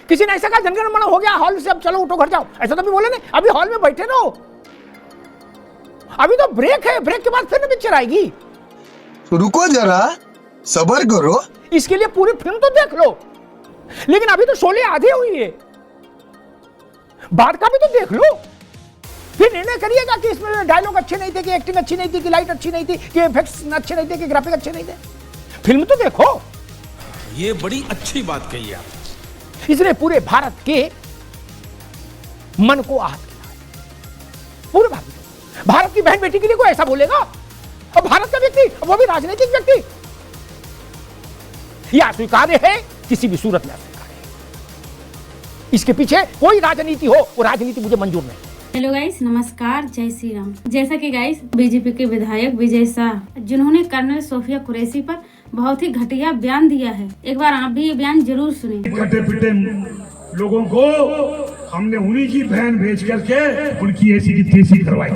किसी ने ऐसा कहा जनगण मन हो गया हॉल से, अब चलो उठो घर जाओ, ऐसा तो अभी बोले नहीं। अभी हॉल में बैठे रहो, अभी तो ब्रेक है, ब्रेक के बाद फिर पिक्चर आएगी। रुको जरा, सब्र करो। इसके लिए पूरी फिल्म तो देख लो, लेकिन अभी तो शोले आधी हुई है, बाद का भी तो देख लो, फिर निर्णय करिएगा कि इसमें डायलॉग अच्छे नहीं थे, कि एक्टिंग अच्छी नहीं थी, कि लाइट अच्छी नहीं थी, कि इफेक्ट्स अच्छे नहीं थे, कि ग्राफिक अच्छे नहीं थे। फिल्म तो देखो। ये बड़ी अच्छी बात कही आप। इसने पूरे भारत के मन को आहत किया है, पूरे भारत की बहन बेटी के लिए कोई ऐसा बोलेगा? और भारत का व्यक्ति, वो भी राजनीतिक व्यक्ति, यह स्वीकार्य है, किसी भी सूरत में अस्वीकार्य है। इसके पीछे कोई राजनीति हो, वो राजनीति मुझे मंजूर नहीं। हेलो गाइस, नमस्कार, जय श्री राम। जैसा कि गाइस बीजेपी के विधायक विजय शाह, जिन्होंने कर्नल सोफिया कुरैशी पर बहुत ही घटिया बयान दिया है, एक बार आप भी ये बयान जरूर सुने। कटे पिटे लोगों को हमने उन्हीं की बहन भेज करके उनकी ऐसी की तैसी करवाई।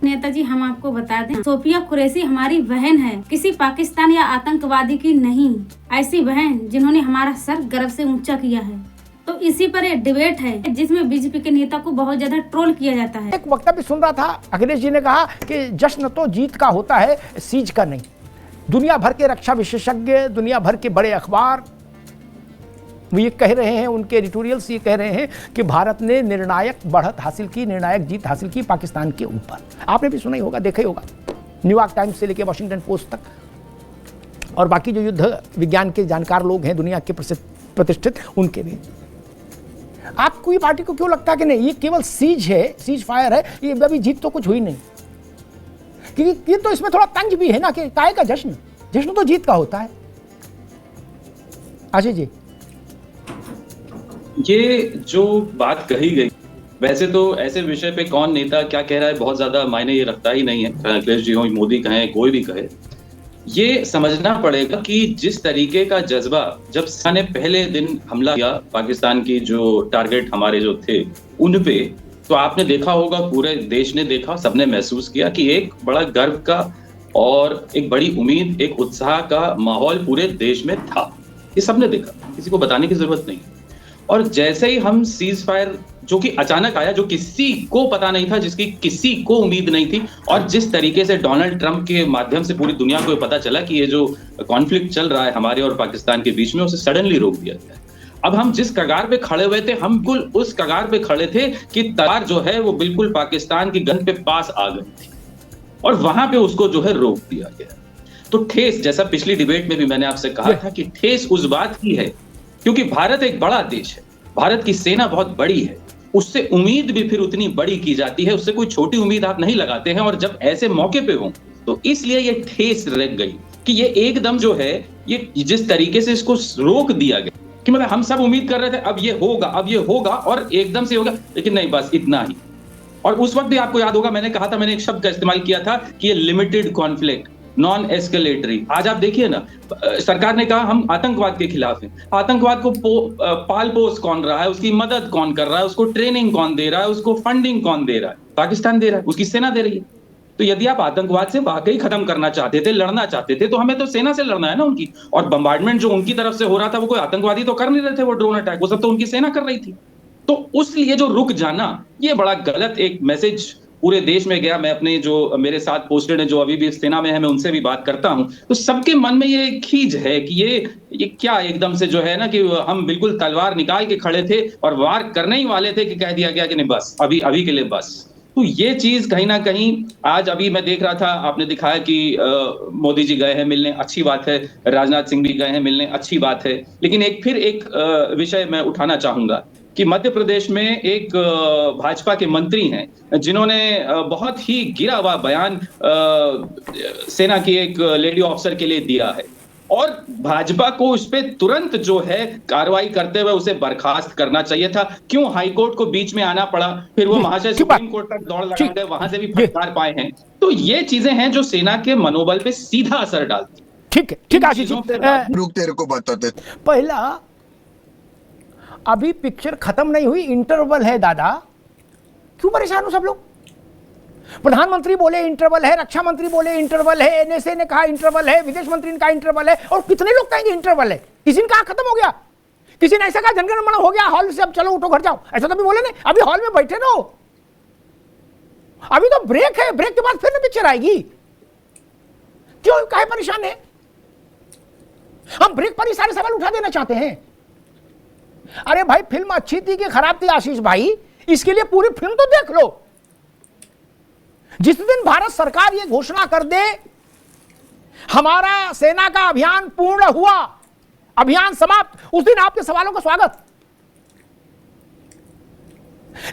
नेताजी, हम आपको बता दें, सोफिया कुरैशी हमारी बहन है, किसी पाकिस्तान या आतंकवादी की नहीं। ऐसी बहन जिन्होंने हमारा सर गर्व से ऊंचा किया है। तो इसी पर एक डिबेट है जिसमें बीजेपी के नेता को बहुत ज्यादा ट्रोल किया जाता है। एक वक्तव्य सुन रहा था, अखिलेश जी ने कहा कि जश्न तो जीत का होता है, सीज का नहीं। दुनिया भर के रक्षा विशेषज्ञ, दुनिया भर के बड़े अखबार वो ये कह रहे हैं, उनके एडिटोरियल्स ये कह रहे हैं कि भारत ने निर्णायक बढ़त हासिल की, निर्णायक जीत हासिल की पाकिस्तान के ऊपर। आपने भी सुना ही होगा, देखा ही होगा, न्यूयॉर्क टाइम्स से लेकर वॉशिंगटन पोस्ट तक, और बाकी जो युद्ध विज्ञान के जानकार लोग हैं दुनिया के प्रतिष्ठित, उनके भी। आपको ये पार्टी को क्यों लगता है कि नहीं, ये केवल सीज है, सीज फायर है, ये अभी जीत तो कुछ हुई नहीं? क्योंकि ये तो इसमें थोड़ा तंज भी है ना, कि काहे का जश्न, जश्न तो जीत का होता है। अजय जी, ये जो बात कही गई, वैसे तो ऐसे विषय पे कौन नेता क्या कह रहा है बहुत ज्यादा मायने ये रखता ही नहीं है। अखिलेश जी हो, मोदी कहें, कोई भी कहे, ये समझना पड़ेगा कि जिस तरीके का जज्बा जब सेना ने पहले दिन हमला किया पाकिस्तान की जो टारगेट हमारे जो थे उन पे, तो आपने देखा होगा, पूरे देश ने देखा, सबने महसूस किया कि एक बड़ा गर्व का और एक बड़ी उम्मीद, एक उत्साह का माहौल पूरे देश में था। ये सबने देखा, किसी को बताने की जरूरत नहीं। और जैसे ही हम सीज फायर जो कि अचानक आया, जो किसी को पता नहीं था, जिसकी किसी को उम्मीद नहीं थी, और जिस तरीके से डोनाल्ड ट्रंप के माध्यम से पूरी दुनिया को पता चला कि ये जो कॉन्फ्लिक्ट चल रहा है हमारे और पाकिस्तान के बीच में, उसे सडनली रोक दिया गया। अब हम जिस कगार पे खड़े हुए थे, हम बिल्कुल उस कगार पे खड़े थे कि तलवार जो है वो बिल्कुल पाकिस्तान की गन पे पास आ गई थी, और वहां पे उसको जो है रोक दिया गया। तो ठेस, जैसा पिछली डिबेट में भी मैंने आपसे कहा था कि ठेस उस बात की है क्योंकि भारत एक बड़ा देश है, भारत की सेना बहुत बड़ी है, उससे उम्मीद भी फिर उतनी बड़ी की जाती है, उससे कोई छोटी उम्मीद आप नहीं लगाते हैं। और जब ऐसे मौके पे हो तो इसलिए ये ठेस रह गई कि ये एकदम जो है, ये जिस तरीके से इसको रोक दिया गया कि मतलब हम सब उम्मीद कर रहे थे अब ये होगा, अब ये होगा, और एकदम से होगा, लेकिन नहीं, बस इतना ही। और उस वक्त भी आपको याद होगा, मैंने कहा था, मैंने एक शब्द का इस्तेमाल किया था कि ये लिमिटेड कॉन्फ्लिक्ट, नॉन एस्केलेटरी। आज आप देखिए ना, सरकार ने कहा हम आतंकवाद के खिलाफ हैं। आतंकवाद को पाल पोस कौन रहा है, उसकी मदद कौन कर रहा है, उसको ट्रेनिंग कौन दे रहा है, उसको फंडिंग कौन दे रहा है? पाकिस्तान दे रहा है, उसकी सेना दे रही है। तो यदि आप आतंकवाद से वाकई खत्म करना चाहते थे, लड़ना चाहते थे, तो हमें तो सेना से लड़ना है ना उनकी। और बम्बार्डमेंट जो उनकी तरफ से हो रहा था, वो कोई आतंकवादी तो कर नहीं रहे थे, वो ड्रोन अटैक, वो सब तो उनकी सेना कर रही थी। तो उसलिए जो रुक जाना, ये बड़ा गलत एक मैसेज पूरे देश में गया। मैं अपने जो मेरे साथ पोस्टेड हैं, जो अभी भी सेना में है, मैं उनसे भी बात करता हूं, तो सबके मन में ये खींच है कि ये क्या एकदम से जो है ना, कि हम बिल्कुल तलवार निकाल के खड़े थे और वार करने ही वाले थे कि कह दिया गया कि नहीं, बस अभी के लिए बस। तो ये चीज कहीं ना कहीं आज अभी मैं देख रहा था, आपने दिखाया कि मोदी जी गए हैं मिलने, अच्छी बात है, राजनाथ सिंह भी गए हैं मिलने, अच्छी बात है। लेकिन एक विषय मैं उठाना चाहूंगा कि मध्य प्रदेश में एक भाजपा के मंत्री हैं जिन्होंने बहुत ही गिरा हुआ बयान सेना की एक लेडी ऑफिसर के लिए दिया है, और भाजपा को उस पे तुरंत जो है कार्रवाई करते हुए उसे बर्खास्त करना चाहिए था। क्यों हाईकोर्ट को बीच में आना पड़ा, फिर वो महाशय सुप्रीम कोर्ट तक दौड़ लगा गए, वहां से भी फटकार पाए हैं। तो ये चीजें हैं जो सेना के मनोबल पे सीधा असर डालती। ठीक आशीष जी, रुक, तेरे को बताते। पहला, अभी पिक्चर खत्म नहीं हुई, इंटरवल है दादा, क्यों परेशान हो सब लोग? प्रधानमंत्री बोले इंटरवल है, रक्षा मंत्री बोले इंटरवल है, एनएसए ने कहा इंटरवल है, विदेश मंत्री ने कहा इंटरवल है, और कितने लोग कहेंगे इंटरवल है? किसी ने कहा खत्म हो गया? किसी ने ऐसा कहा जनगण मन हो गया हॉल से, अब चलो उठो घर जाओ, ऐसा तो भी बोले नहीं। अभी हॉल में बैठे रहो, अभी तो ब्रेक है, ब्रेक के बाद फिर पिक्चर आएगी। क्यों काहे परेशान है? हम ब्रेक पर ही सारे सवाल उठा देना चाहते हैं। अरे भाई फिल्म अच्छी थी कि खराब थी आशीष भाई, इसके लिए पूरी फिल्म तो देख लो। जिस दिन भारत सरकार ये घोषणा कर दे हमारा सेना का अभियान पूर्ण हुआ, अभियान समाप्त, उस दिन आपके सवालों का स्वागत।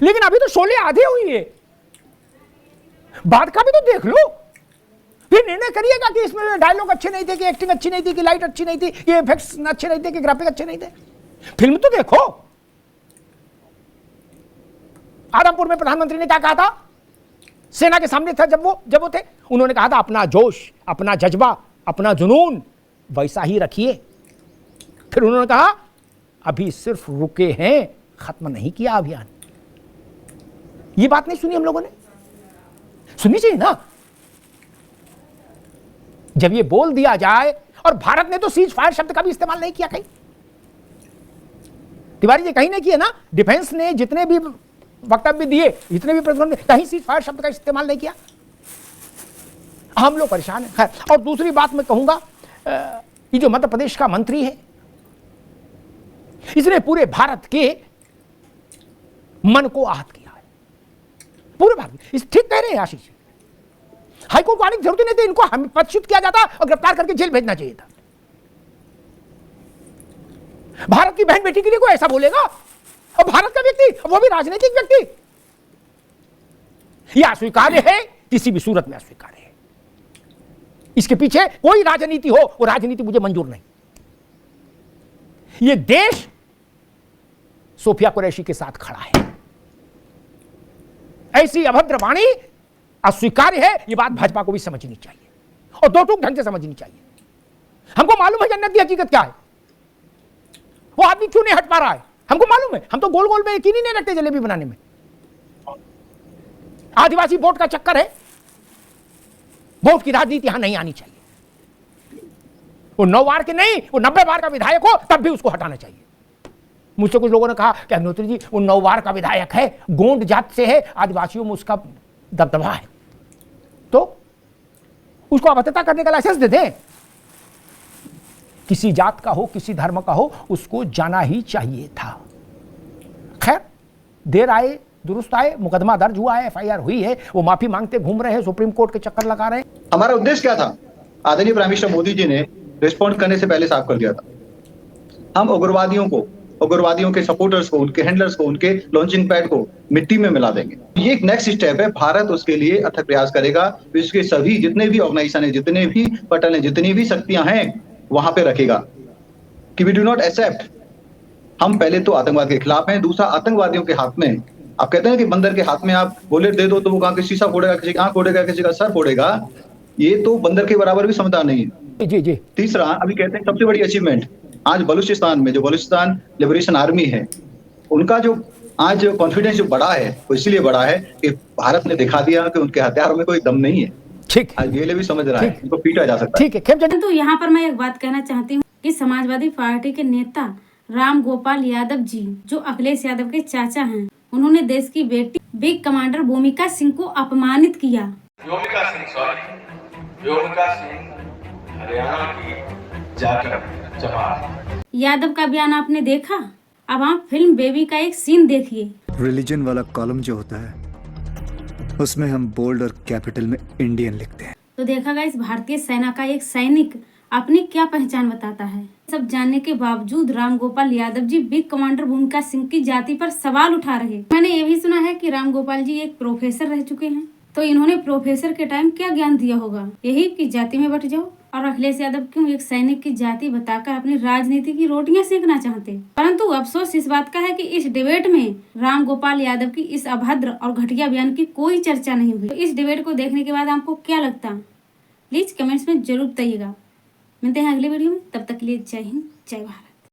लेकिन अभी तो शोले आधी हुई है, बाद का भी तो देख लो, फिर निर्णय करिएगा कि इसमें डायलॉग अच्छे नहीं थे, कि एक्टिंग अच्छी नहीं थी, कि लाइट अच्छी नहीं थी, कि इफेक्ट्स अच्छे नहीं थे, कि ग्राफिक अच्छे नहीं थे। फिल्म तो देखो। आदमपुर में प्रधानमंत्री ने क्या कहा था? सेना के सामने था जब वो थे, उन्होंने कहा था अपना जोश, अपना जज्बा, अपना जुनून वैसा ही रखिए। फिर उन्होंने कहा अभी सिर्फ रुके हैं, खत्म नहीं किया अभियान। ये बात नहीं सुनी हम लोगों ने? सुननी चाहिए ना। जब ये बोल दिया जाए, और भारत ने तो सीज फायर शब्द का भी इस्तेमाल नहीं किया कहीं, तिवारी जी कहीं नहीं किया ना। डिफेंस ने जितने भी वक्तव्य दिए, जितने भी प्रतिबंध, कहीं सीज फायर शब्द का इस्तेमाल नहीं किया। हम लोग परेशान हैं। खैर, और दूसरी बात मैं कहूंगा, ये जो मध्य प्रदेश का मंत्री है, इसने पूरे भारत के मन को आहत किया है, पूरे भारत। इस ठीक कह रहे हैं आशीष, हाईकोर्ट को आने की जरूरत नहीं थी, इनको हम पदच्युत किया जाता और गिरफ्तार करके जेल भेजना चाहिए था। भारत की बहन बेटी के लिए कोई ऐसा बोलेगा? और भारत का व्यक्ति, वो भी राजनीतिक व्यक्ति, यह अस्वीकार्य है, किसी भी सूरत में अस्वीकार्य है। इसके पीछे कोई राजनीति हो, वो राजनीति मुझे मंजूर नहीं। यह देश सोफिया कुरैशी के साथ खड़ा है। ऐसी अभद्र वाणी अस्वीकार्य है, यह बात भाजपा को भी समझनी चाहिए, और दो टूक ढंग से समझनी चाहिए। हमको मालूम है जन्नत की हकीकत क्या है, वो आदमी क्यों नहीं हट पा रहा है, हमको मालूम है। हम तो गोल गोल में यकीन ही नहीं रखते जलेबी बनाने में। आदिवासी वोट का चक्कर है, वोट की राजनीति यहां नहीं आनी चाहिए। वो 9 बार के नहीं, वो 90 बार का विधायक हो तब भी उसको हटाना चाहिए। मुझसे कुछ लोगों ने कहा कि अग्निहोत्री जी वो 9 बार का विधायक है, गोंड जात से है, आदिवासियों में उसका दबदबा है, तो उसको अभद्रता करने का लाइसेंस दे दें। किसी जात का हो, किसी धर्म का हो, उसको जाना ही चाहिए था। खैर, देर आए दुरुस्त आए, मुकदमा दर्ज हुआ है, FIR हुई है, वो माफी मांगते घूम रहे हैं, सुप्रीम कोर्ट के चक्कर लगा रहे हैं। हमारा उद्देश्य क्या था? आदरणीय प्राइम मिनिस्टर मोदी जी ने रिस्पॉन्ड करने से पहले साफ कर दिया था, हम उग्रवादियों के सपोर्टर्स को, उनके हैंडलर्स को, उनके लॉन्चिंग पैड को मिट्टी में मिला देंगे। ये एक नेक्स्ट स्टेप है। भारत उसके लिए अथक प्रयास करेगा। विश्व के सभी जितने भी ऑर्गेनाइजेशन है, जितने भी पटल है, जितनी भी शक्तियां हैं, वहां पे रखेगा कि वी डू नॉट एक्सेप्ट। हम पहले तो आतंकवाद के खिलाफ हैं, दूसरा आतंकवादियों के हाथ में, आप कहते हैं कि बंदर के हाथ में आप बुलेट दे दो तो वो कहां के शीशा फोड़ेगा, किसी का आंख फोड़ेगा, किसी का सर फोड़ेगा। ये तो बंदर के बराबर भी समझदार नहीं है। जी जी। तीसरा, अभी कहते हैं सबसे बड़ी अचीवमेंट, आज बलूचिस्तान में जो बलूचिस्तान लिबरेशन आर्मी है, उनका जो आज कॉन्फिडेंस जो बढ़ा है, वो इसलिए बढ़ा है कि भारत ने दिखा दिया कि उनके हथियारों में कोई दम नहीं है। ठीक, आज ये भी समझ रहा है, इनको पीटा जा सकता है। ठीक है। तो यहाँ पर मैं एक बात कहना चाहती हूँ कि समाजवादी पार्टी के नेता राम गोपाल यादव जी, जो अखिलेश यादव के चाचा हैं, उन्होंने देश की बेटी बिग कमांडर भूमिका सिंह को अपमानित किया। व्योमिका सिंह हरियाणा की जाकर जमात। यादव का बयान आपने देखा? अब आप फिल्म बेबी का एक सीन देखिए। रिलीजन वाला कॉलम जो होता है उसमें हम बोल्ड और कैपिटल में इंडियन लिखते हैं। तो देखा गाइस, भारतीय सेना का एक सैनिक अपनी क्या पहचान बताता है। सब जानने के बावजूद राम गोपाल यादव जी बिग कमांडर भूमिका सिंह की जाति पर सवाल उठा रहे। मैंने ये भी सुना है कि राम गोपाल जी एक प्रोफेसर रह चुके हैं, तो इन्होंने प्रोफेसर के टाइम क्या ज्ञान दिया होगा? यही कि जाति में बट जाओ। और अखिलेश यादव क्यों एक सैनिक की जाति बताकर अपनी राजनीति की रोटियां सेकना चाहते? परंतु अफसोस इस बात का है कि इस डिबेट में राम गोपाल यादव की इस अभद्र और घटिया बयान की कोई चर्चा नहीं हुई। तो इस डिबेट को देखने के बाद आपको क्या लगता, प्लीज कमेंट्स में जरूर बताइएगा। मिलते हैं अगले वीडियो में, तब तक के लिए जय हिंद, जय भारत।